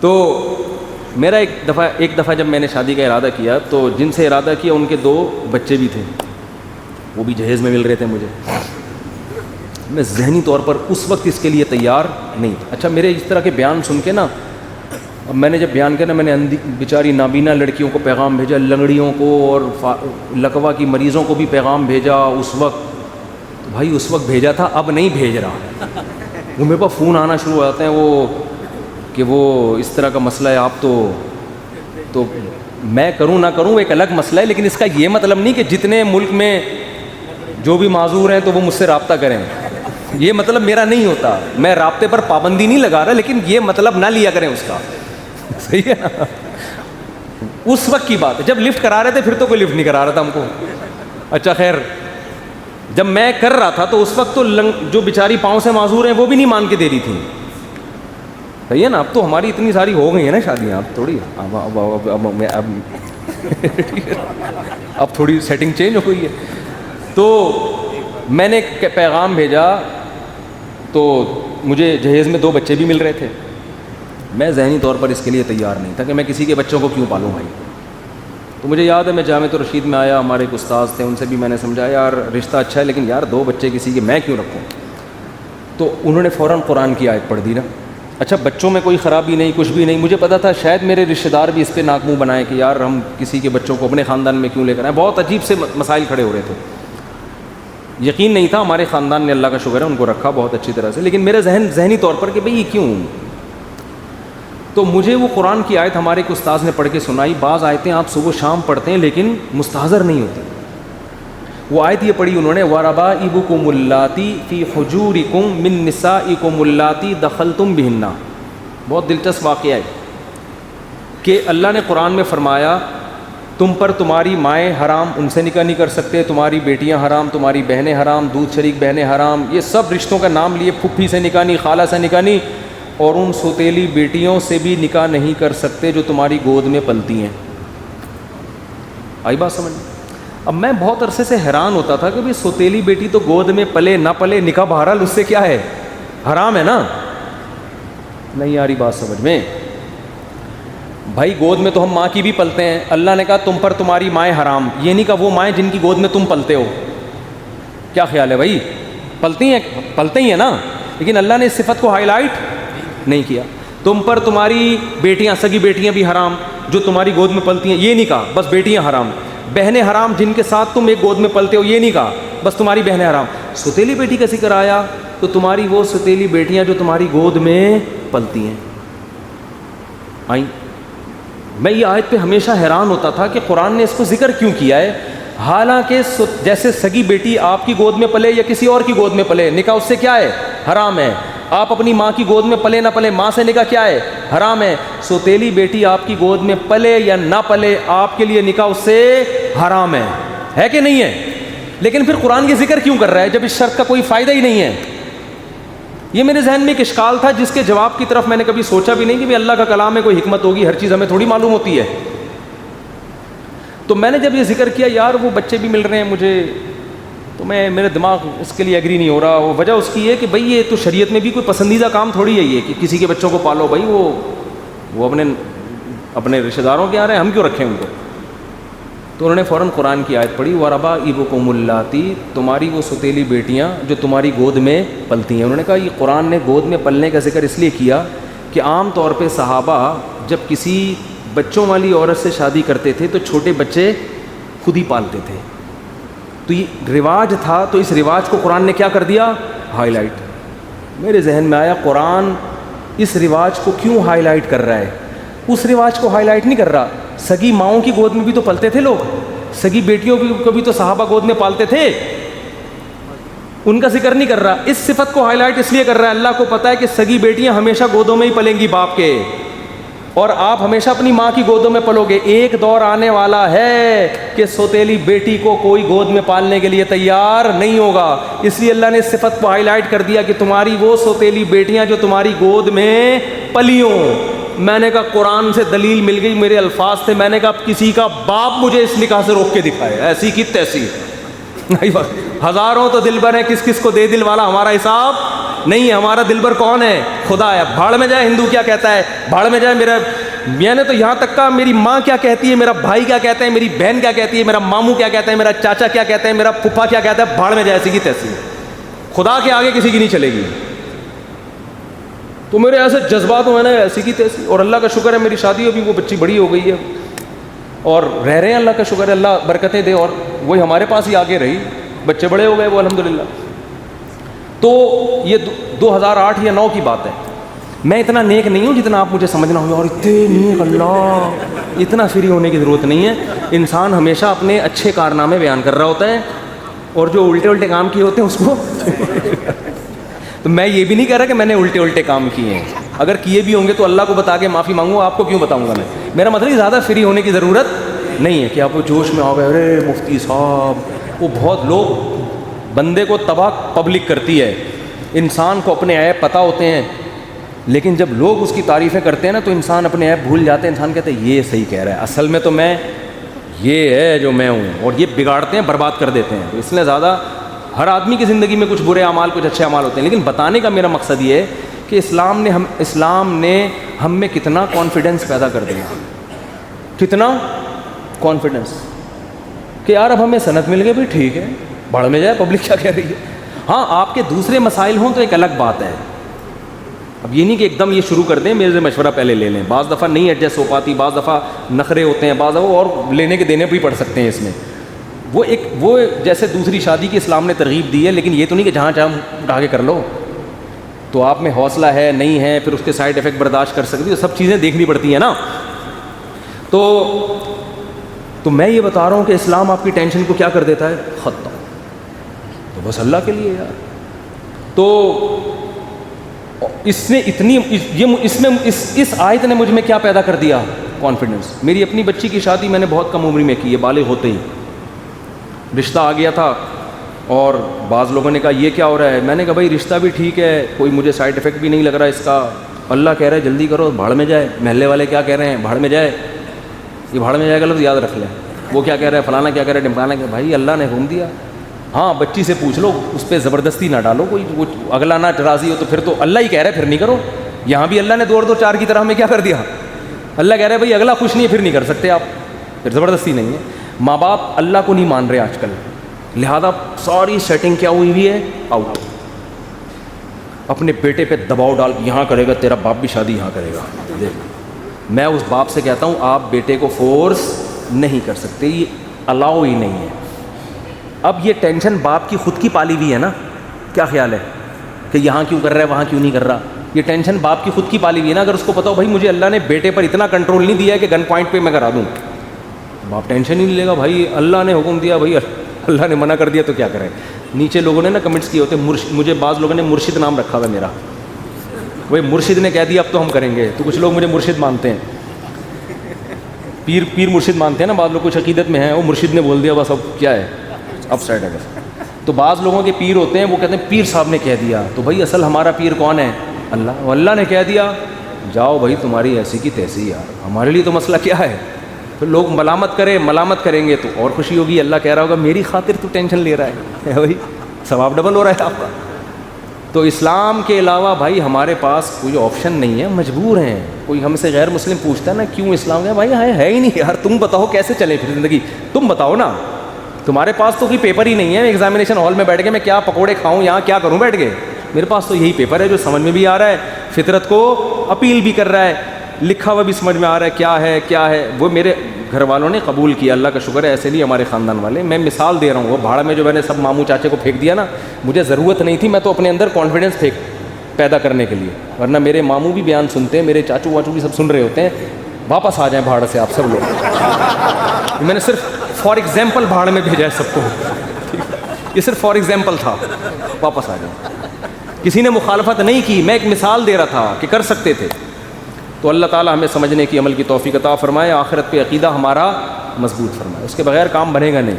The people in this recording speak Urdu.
تو میرا ایک دفعہ جب میں نے شادی کا ارادہ کیا تو جن سے ارادہ کیا ان کے 2 بچے بھی تھے، وہ بھی جہیز میں مل رہے تھے مجھے. میں ذہنی طور پر اس وقت اس کے لیے تیار نہیں تھا. اچھا میرے اس طرح کے بیان سن کے نا، اب میں نے جب بیان کیا نا، میں نے بیچاری نابینا لڑکیوں کو پیغام بھیجا، لنگڑیوں کو اور لکوا کی مریضوں کو بھی پیغام بھیجا اس وقت. تو بھائی اس وقت بھیجا تھا، اب نہیں بھیج رہا. وہ میرے پاس فون آنا شروع ہو جاتے ہیں کہ وہ اس طرح کا مسئلہ ہے، آپ تو میں کروں نہ کروں ایک الگ مسئلہ ہے، لیکن اس کا یہ مطلب نہیں کہ جتنے ملک میں جو بھی معذور ہیں تو وہ مجھ سے رابطہ کریں. یہ مطلب میرا نہیں ہوتا. میں رابطے پر پابندی نہیں لگا رہا، لیکن یہ مطلب نہ لیا کریں اس کا. صحیح ہے نا؟ اس وقت کی بات ہے جب لفٹ کرا رہے تھے، پھر تو کوئی لفٹ نہیں کرا رہا تھا ہم کو. اچھا خیر، جب میں کر رہا تھا تو اس وقت تو جو بیچاری پاؤں سے معذور ہیں وہ بھی نہیں مان کے دے رہی تھی. صحیح ہے نا؟ اب تو ہماری اتنی ساری ہو گئی ہیں نا شادیاں، اب تھوڑی اب تھوڑی سیٹنگ چینج ہو گئی ہے. تو میں نے پیغام بھیجا تو مجھے جہیز میں 2 بچے بھی مل رہے تھے. میں ذہنی طور پر اس کے لیے تیار نہیں تھا کہ میں کسی کے بچوں کو کیوں پالوں بھائی. تو مجھے یاد ہے میں جامعۃ الرشید میں آیا، ہمارے ایک استاذ تھے، ان سے بھی میں نے سمجھایا یار رشتہ اچھا ہے لیکن یار 2 بچے کسی کے میں کیوں رکھوں. تو انہوں نے فوراً قرآن کی آیت پڑھ دی نا. اچھا بچوں میں کوئی خرابی نہیں، کچھ بھی نہیں. مجھے پتا تھا شاید میرے رشتہ دار بھی اس پہ ناک منہ بنائیں کہ یار ہم کسی کے بچوں کو اپنے خاندان میں کیوں لے کر آئیں. بہت عجیب سے مسائل کھڑے ہو رہے تھے. یقین نہیں تھا. ہمارے خاندان نے اللہ کا شکر ہے ان کو رکھا بہت اچھی طرح سے، لیکن میرے ذہنی طور پر کہ بھئی یہ کیوں. تو مجھے وہ قرآن کی آیت ہمارے ایک استاذ نے پڑھ کے سنائی. بعض آیتیں آپ صبح و شام پڑھتے ہیں لیکن مستحضر نہیں ہوتی. وہ آیت یہ پڑھی انہوں نے، وَرَبَائِبُكُمُ اللَّاتِي فِي حُجُورِكُم مِّن نِّسَائِكُمُ اللَّاتِي دَخَلْتُم بِهِنَّ. بہت دلچسپ واقعہ ہے کہ اللہ نے قرآن میں فرمایا تم پر تمہاری مائیں حرام، ان سے نکاح نہیں کر سکتے، تمہاری بیٹیاں حرام، تمہاری بہنیں حرام، دودھ شریک بہنیں حرام. یہ سب رشتوں کا نام لیے. پھپھی سے نکاح نہیں، خالہ سے نکاح نہیں، اور ان سوتیلی بیٹیوں سے بھی نکاح نہیں کر سکتے جو تمہاری گود میں پلتی ہیں. آئی بات سمجھ؟ اب میں بہت عرصے سے حیران ہوتا تھا کہ بھئی سوتیلی بیٹی تو گود میں پلے نہ پلے، نکاح بہرحال اس سے کیا ہے، حرام ہے نا. نہیں آ رہی بات سمجھ میں؟ بھائی گود میں تو ہم ماں کی بھی پلتے ہیں. اللہ نے کہا تم پر تمہاری مائیں حرام، یہ نہیں کہا وہ مائیں جن کی گود میں تم پلتے ہو. کیا خیال ہے بھائی؟ پلتے ہی ہیں نا. لیکن اللہ نے اس صفت کو ہائی لائٹ نہیں کیا. تم پر تمہاری بیٹیاں، سگی بیٹیاں بھی حرام جو تمہاری گود میں پلتی ہیں، یہ نہیں کہا بس بیٹیاں حرام. بہنیں حرام جن کے ساتھ تم ایک گود میں پلتے ہو، یہ نہیں کہا بس تمہاری بہنیں حرام. ستیلی بیٹی کا ذکر آیا تو تمہاری وہ ستیلی بیٹیاں جو تمہاری گود میں پلتی ہیں آئیں. میں یہ آیت پہ ہمیشہ حیران ہوتا تھا کہ قرآن نے اس کو ذکر کیوں کیا ہے، حالانکہ جیسے سگی بیٹی آپ کی گود میں پلے یا کسی اور کی گود میں پلے، نکاح اس سے کیا ہے، حرام ہے. آپ اپنی ماں کی گود میں پلے نہ پلے، ماں سے نکاح کیا ہے، حرام ہے. سوتیلی بیٹی آپ کی گود میں پلے یا نہ پلے، آپ کے لیے نکاح اس سے حرام ہے کہ نہیں ہے؟ لیکن پھر قرآن یہ ذکر کیوں کر رہا ہے جب اس شرط کا کوئی فائدہ ہی نہیں ہے؟ یہ میرے ذہن میں ایک اشکال تھا جس کے جواب کی طرف میں نے کبھی سوچا بھی نہیں کہ اللہ کا کلام میں کوئی حکمت ہوگی، ہر چیز ہمیں تھوڑی معلوم ہوتی ہے. تو میں نے جب یہ ذکر کیا یار وہ بچے بھی مل رہے ہیں مجھے، تو میرے دماغ اس کے لیے ایگری نہیں ہو رہا. وہ وجہ اس کی ہے کہ بھئی یہ تو شریعت میں بھی کوئی پسندیدہ کام تھوڑی ہے یہ کہ کسی کے بچوں کو پالو. بھئی وہ اپنے رشتہ داروں کے آ رہے ہیں، ہم کیوں رکھیں ان کو. تو انہوں نے فوراً قرآن کی آیت پڑھی، وَرَبَائِبُكُمُ اللَّاتِي، تمہاری وہ ستیلی بیٹیاں جو تمہاری گود میں پلتی ہیں. انہوں نے کہا یہ قرآن نے گود میں پلنے کا ذکر اس لیے کیا کہ عام طور پہ صحابہ جب کسی بچوں والی عورت سے شادی کرتے تھے تو چھوٹے بچے خود ہی پالتے تھے. تو یہ رواج تھا، تو اس رواج کو قرآن نے کیا کر دیا، ہائی لائٹ. میرے ذہن میں آیا قرآن اس رواج کو کیوں ہائی لائٹ کر رہا ہے. اس رواج کو ہائی لائٹ نہیں کر رہا، سگی ماؤں کی گود میں بھی تو پلتے تھے لوگ، سگی بیٹیوں کو بھی تو صحابہ گود میں پالتے تھے، ان کا ذکر نہیں کر رہا. اس صفت کو ہائی لائٹ اس لیے کر رہا ہے، اللہ کو پتہ ہے کہ سگی بیٹیاں ہمیشہ گودوں میں ہی پلیں گی باپ کے، اور آپ ہمیشہ اپنی ماں کی گودوں میں پلو گے. ایک دور آنے والا ہے کہ سوتیلی بیٹی کو کوئی گود میں پالنے کے لیے تیار نہیں ہوگا. اس لیے اللہ نے اس صفت کو ہائی لائٹ کر دیا کہ تمہاری وہ سوتیلی بیٹیاں جو تمہاری گود میں پلیوں. میں نے کہا قرآن سے دلیل مل گئی، میرے الفاظ تھے، میں نے کہا کسی کا باپ مجھے اس نکاح سے روک کے دکھائے، ایسی کی تیسی. ہزاروں تو دل بر ہیں، کس کس کو دے دل والا، ہمارا حساب نہیں ہے. ہمارا دلبر کون ہے؟ خدا ہے. بھاڑ میں جائے ہندو کیا کہتا ہے, بھاڑ میں جائے میرا, میں نے تو یہاں تک کہا میری ماں کیا کہتی ہے, میرا بھائی کیا کہتا ہے, میری بہن کیا کہتی ہے, میرا ماموں کیا کہتا ہے, میرا چاچا کیا کہتا ہے, میرا پھپھا کیا کہتا ہے, بھاڑ میں جائے ایسی کی تیسی. خدا کے آگے کسی کی نہیں چلے گی. تو میرے ایسے جذبات ہوئے نا ایسی کی تیسی. اور اللہ کا شکر ہے میری شادی ابھی وہ بچی بڑی ہو گئی ہے اور رہ رہے ہیں, اللہ کا شکر ہے, اللہ برکتیں دے. اور وہی ہمارے پاس ہی آگے رہی, بچے بڑے ہو گئے وہ الحمدللہ. تو یہ 2008 یا 2009 کی بات ہے. میں اتنا نیک نہیں ہوں جتنا آپ مجھے سمجھنا ہوگا, اور اتنے نیک, اللہ اتنا فری ہونے کی ضرورت نہیں ہے. انسان ہمیشہ اپنے اچھے کارنامے بیان کر رہا ہوتا ہے اور جو الٹے الٹے کام کیے ہوتے ہیں اس کو تو میں یہ بھی نہیں کہہ رہا کہ میں نے الٹے الٹے کام کیے ہیں, اگر کیے بھی ہوں گے تو اللہ کو بتا کے معافی مانگوں, آپ کو کیوں بتاؤں گا میں. میرا مطلب زیادہ فری ہونے کی ضرورت نہیں ہے کہ آپ وہ جوش میں آ گئے, ارے مفتی صاحب. وہ بہت لوگ, بندے کو تباہ پبلک کرتی ہے. انسان کو اپنے عیب پتہ ہوتے ہیں, لیکن جب لوگ اس کی تعریفیں کرتے ہیں نا تو انسان اپنے عیب بھول جاتے ہیں. انسان کہتے ہیں یہ صحیح کہہ رہا ہے, اصل میں تو میں یہ ہے جو میں ہوں, اور یہ بگاڑتے ہیں, برباد کر دیتے ہیں. تو اس لیے زیادہ, ہر آدمی کی زندگی میں کچھ برے اعمال کچھ اچھے اعمال ہوتے ہیں, لیکن بتانے کا میرا مقصد یہ ہے کہ اسلام نے ہم میں کتنا کانفیڈنس پیدا کر دیا, کتنا کانفیڈنس کہ یار اب ہمیں سند مل گئی, بھائی ٹھیک ہے, بڑھ میں جائے پبلک کیا کہہ رہی ہے. ہاں آپ کے دوسرے مسائل ہوں تو ایک الگ بات ہے. اب یہ نہیں کہ ایک دم یہ شروع کر دیں, میرے سے مشورہ پہلے لے لیں. بعض دفعہ نہیں ایڈجسٹ ہو پاتی, بعض دفعہ نخرے ہوتے ہیں, بعض دفعہ اور لینے کے دینے بھی پڑ سکتے ہیں اس میں. وہ جیسے دوسری شادی کی اسلام نے ترغیب دی ہے, لیکن یہ تو نہیں کہ جہاں چاہے اٹھا کے کر لو. تو آپ میں حوصلہ ہے نہیں ہے, پھر اس کے سائڈ افیکٹ برداشت کر سکتی, تو سب چیزیں دیکھنی پڑتی ہیں نا. تو میں یہ بتا رہا ہوں کہ اسلام آپ کی ٹینشن کو کیا کر دیتا ہے, ختم. تو بس اللہ کے لیے یار. تو اس نے اتنی اس آیت نے مجھ میں کیا پیدا کر دیا, کانفیڈنس. میری اپنی بچی کی شادی میں نے بہت کم عمر میں کی ہے, بالغ ہوتے ہی رشتہ آ گیا تھا. اور بعض لوگوں نے کہا یہ کیا ہو رہا ہے, میں نے کہا بھائی رشتہ بھی ٹھیک ہے, کوئی مجھے سائڈ افیکٹ بھی نہیں لگ رہا اس کا. اللہ کہہ رہا ہے جلدی کرو, بھاڑ میں جائے. محلے والے کیا کہہ رہے ہیں, بھاڑ میں جائے. یہ بھاڑ میں جائے گا لفظ یاد رکھ لیں. وہ کیا کہہ رہا ہے, فلانا کیا کہہ رہا ہے, ڈمکانا کیا. بھائی اللہ نے حکم دیا. ہاں بچی سے پوچھ لو, اس پہ زبردستی نہ ڈالو. کوئی اگلا نہ راضی ہو تو پھر تو اللہ ہی کہہ رہا ہے پھر نہیں کرو. یہاں بھی اللہ نے 2 اور 2 4 کی طرح ہمیں کیا کر دیا, اللہ کہہ رہا ہے بھائی اگلا خوش نہیں ہے پھر نہیں کر سکتے آپ, پھر زبردستی نہیں ہے. ماں باپ اللہ کو نہیں مان رہے آج کل, لہذا ساری سیٹنگ کیا ہوئی ہے, آؤٹ. اپنے بیٹے پہ دباؤ ڈال, یہاں کرے گا تیرا باپ بھی شادی یہاں کرے گا. میں اس باپ سے کہتا ہوں آپ بیٹے کو فورس نہیں کر سکتے, یہ الاؤ ہی نہیں ہے. اب یہ ٹینشن باپ کی خود کی پالی ہوئی ہے نا, کیا خیال ہے کہ یہاں کیوں کر رہا ہے وہاں کیوں نہیں کر رہا. یہ ٹینشن باپ کی خود کی پالی ہوئی ہے نا. اگر اس کو پتا ہو بھائی مجھے اللہ نے بیٹے پر اتنا کنٹرول نہیں دیا ہے کہ گن پوائنٹ پہ میں کرا دوں, باپ ٹینشن ہی نہیں لے گا. بھائی اللہ نے حکم دیا, بھائی اللہ نے منع کر دیا تو کیا کریں. نیچے لوگوں نے نا کمنٹس کیے ہوتے, مجھے بعض لوگوں نے مرشد نام رکھا ہوا میرا, وہی مرشد نے کہہ دیا اب تو ہم کریں گے. تو کچھ لوگ مجھے مرشد مانتے ہیں, پیر مرشد مانتے ہیں نا. بعض لوگ کچھ عقیدت میں ہیں, وہ مرشد نے بول دیا بس اب کیا ہے, اپ سائڈ ہے بس. تو بعض لوگوں کے پیر ہوتے ہیں وہ کہتے ہیں پیر صاحب نے کہہ دیا. تو بھائی اصل ہمارا پیر کون ہے, اللہ. اللہ نے کہہ دیا, جاؤ بھائی تمہاری ایسی کی تیسی یار, ہمارے لیے تو مسئلہ کیا ہے. پھر لوگ ملامت کریں گے تو اور خوشی ہوگی. اللہ کہہ رہا ہوگا میری خاطر تو ٹینشن لے رہا ہے بھائی, ثواب ڈبل ہو رہا ہے آپ کا. تو اسلام کے علاوہ بھائی ہمارے پاس کوئی آپشن نہیں ہے, مجبور ہیں. کوئی ہم سے غیر مسلم پوچھتا ہے نا کیوں اسلام ہے, بھائی ہے ہی نہیں یار, تم بتاؤ کیسے چلے پھر زندگی, تم بتاؤ نا. تمہارے پاس تو کوئی پیپر ہی نہیں ہے, ایگزامینیشن ہال میں بیٹھ کے میں کیا پکوڑے کھاؤں, یہاں کیا کروں بیٹھ کے. میرے پاس تو یہی پیپر ہے جو سمجھ میں بھی آ رہا ہے, فطرت کو اپیل بھی کر رہا ہے, لکھا ہوا بھی سمجھ میں آ رہا ہے کیا ہے. وہ میرے گھر والوں نے قبول کیا, اللہ کا شکر ہے. ایسے نہیں ہمارے خاندان والے, میں مثال دے رہا ہوں. وہ بھاڑ میں جو میں نے سب ماموں چاچے کو پھینک دیا نا, مجھے ضرورت نہیں تھی, میں تو اپنے اندر کانفیڈنس پیدا کرنے کے لیے. ورنہ میرے ماموں بھی بیان سنتے ہیں, میرے چاچو واچو بھی سب سن رہے ہوتے ہیں. واپس آ جائیں بھاڑ سے آپ سب لوگ. میں نے صرف فار ایگزامپل بھاڑ میں بھیجا ہے سب کو, یہ صرف فار ایگزامپل تھا. واپس آ جائیں. کسی نے مخالفت نہیں کی, میں ایک مثال دے رہا تھا کہ کر سکتے تھے. تو اللہ تعالیٰ ہمیں سمجھنے کی عمل کی توفیق عطا فرمائے, آخرت پہ عقیدہ ہمارا مضبوط فرمائے. اس کے بغیر کام بنے گا نہیں.